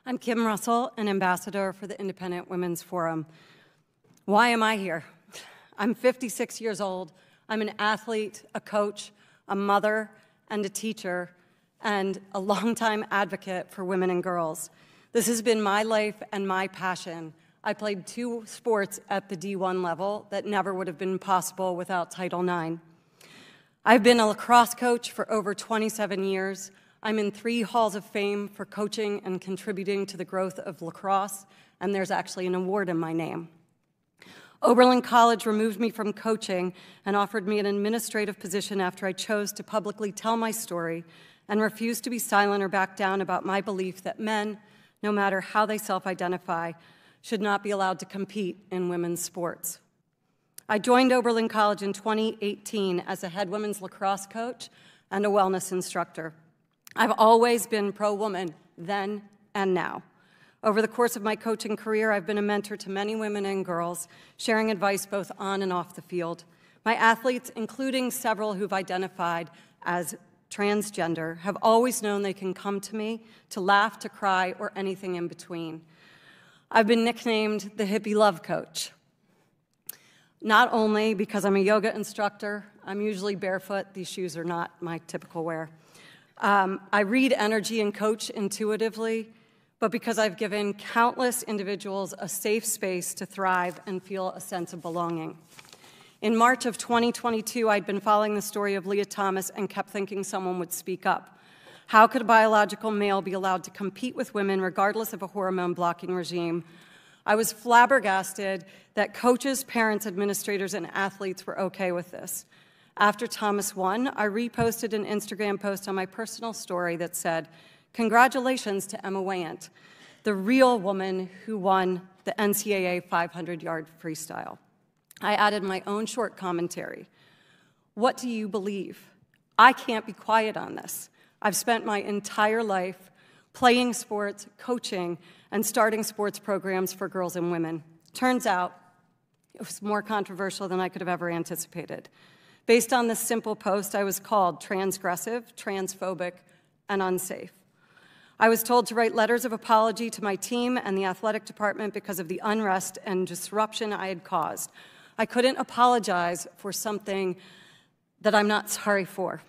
I'm Kim Russell, an ambassador for the Independent Women's Forum. Why am I here? I'm 56 years old. I'm an athlete, a coach, a mother, and a teacher, and a longtime advocate for women and girls. This has been my life and my passion. I played 2 sports at the D1 level that never would have been possible without Title IX. I've been a lacrosse coach for over 27 years. I'm in 3 halls of fame for coaching and contributing to the growth of lacrosse, and there's actually an award in my name. Oberlin College removed me from coaching and offered me an administrative position after I chose to publicly tell my story and refused to be silent or back down about my belief that men, no matter how they self-identify, should not be allowed to compete in women's sports. I joined Oberlin College in 2018 as a head women's lacrosse coach and a wellness instructor. I've always been pro-woman, then and now. Over the course of my coaching career, I've been a mentor to many women and girls, sharing advice both on and off the field. My athletes, including several who've identified as transgender, have always known they can come to me to laugh, to cry, or anything in between. I've been nicknamed the hippie love coach. Not only because I'm a yoga instructor, I'm usually barefoot. These shoes are not my typical wear. I read energy and coach intuitively, but because I've given countless individuals a safe space to thrive and feel a sense of belonging. In March of 2022, I'd been following the story of Lia Thomas and kept thinking someone would speak up. How could a biological male be allowed to compete with women regardless of a hormone-blocking regime? I was flabbergasted that coaches, parents, administrators, and athletes were okay with this. After Thomas won, I reposted an Instagram post on my personal story that said, "Congratulations to Emma Weyant, the real woman who won the NCAA 500-yard freestyle." I added my own short commentary. What do you believe? I can't be quiet on this. I've spent my entire life playing sports, coaching, and starting sports programs for girls and women. Turns out, it was more controversial than I could have ever anticipated. Based on this simple post, I was called transgressive, transphobic, and unsafe. I was told to write letters of apology to my team and the athletic department because of the unrest and disruption I had caused. I couldn't apologize for something that I'm not sorry for.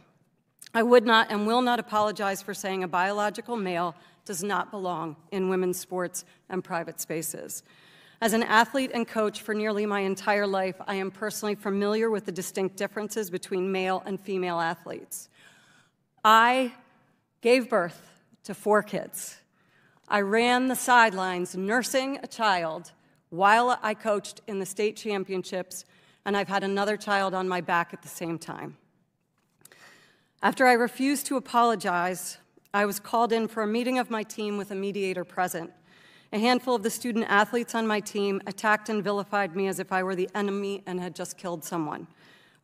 I would not and will not apologize for saying a biological male does not belong in women's sports and private spaces. As an athlete and coach for nearly my entire life, I am personally familiar with the distinct differences between male and female athletes. I gave birth to 4 kids. I ran the sidelines nursing a child while I coached in the state championships, and I've had another child on my back at the same time. After I refused to apologize, I was called in for a meeting of my team with a mediator present. A handful of the student athletes on my team attacked and vilified me as if I were the enemy and had just killed someone.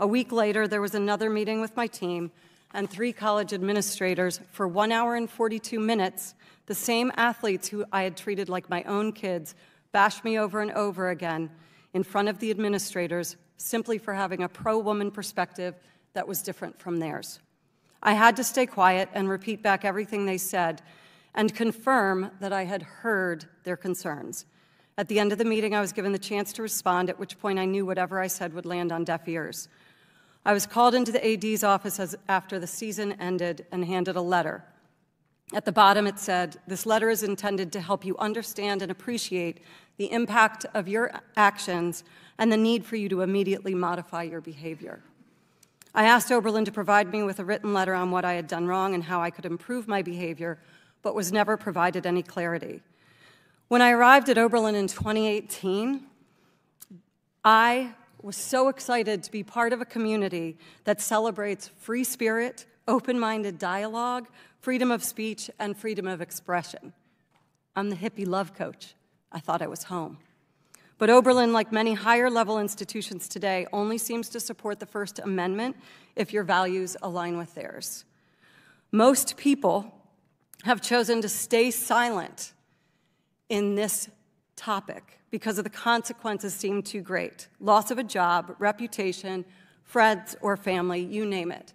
A week later, there was another meeting with my team and 3 college administrators. For 1 hour and 42 minutes, the same athletes who I had treated like my own kids bashed me over and over again in front of the administrators simply for having a pro-woman perspective that was different from theirs. I had to stay quiet and repeat back everything they said and confirm that I had heard their concerns. At the end of the meeting, I was given the chance to respond, at which point I knew whatever I said would land on deaf ears. I was called into the AD's office after the season ended and handed a letter. At the bottom it said, "This letter is intended to help you understand and appreciate the impact of your actions and the need for you to immediately modify your behavior." I asked Oberlin to provide me with a written letter on what I had done wrong and how I could improve my behavior, but was never provided any clarity. When I arrived at Oberlin in 2018, I was so excited to be part of a community that celebrates free spirit, open-minded dialogue, freedom of speech, and freedom of expression. I'm the hippie love coach. I thought I was home. But Oberlin, like many higher-level institutions today, only seems to support the First Amendment if your values align with theirs. Most people have chosen to stay silent in this topic because of the consequences seem too great. Loss of a job, reputation, friends or family, you name it.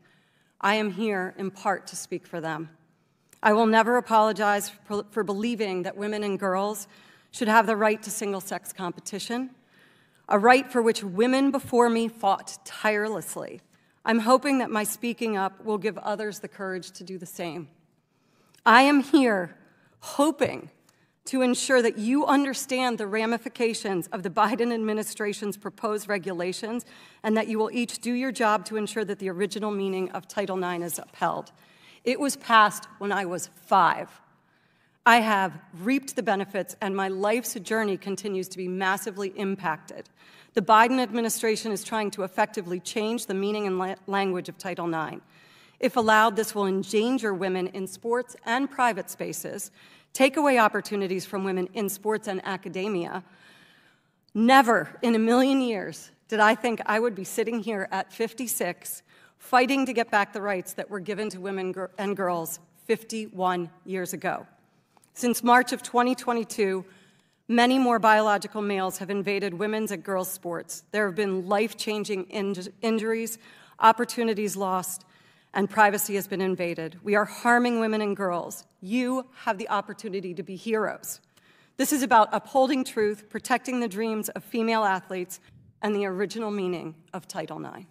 I am here in part to speak for them. I will never apologize for believing that women and girls should have the right to single-sex competition, a right for which women before me fought tirelessly. I'm hoping that my speaking up will give others the courage to do the same. I am here hoping to ensure that you understand the ramifications of the Biden administration's proposed regulations and that you will each do your job to ensure that the original meaning of Title IX is upheld. It was passed when I was 5. I have reaped the benefits, and my life's journey continues to be massively impacted. The Biden administration is trying to effectively change the meaning and language of Title IX. If allowed, this will endanger women in sports and private spaces, take away opportunities from women in sports and academia. Never in a million years did I think I would be sitting here at 56 fighting to get back the rights that were given to women and girls 51 years ago. Since March of 2022, many more biological males have invaded women's and girls' sports. There have been life-changing injuries, opportunities lost, and privacy has been invaded. We are harming women and girls. You have the opportunity to be heroes. This is about upholding truth, protecting the dreams of female athletes, and the original meaning of Title IX.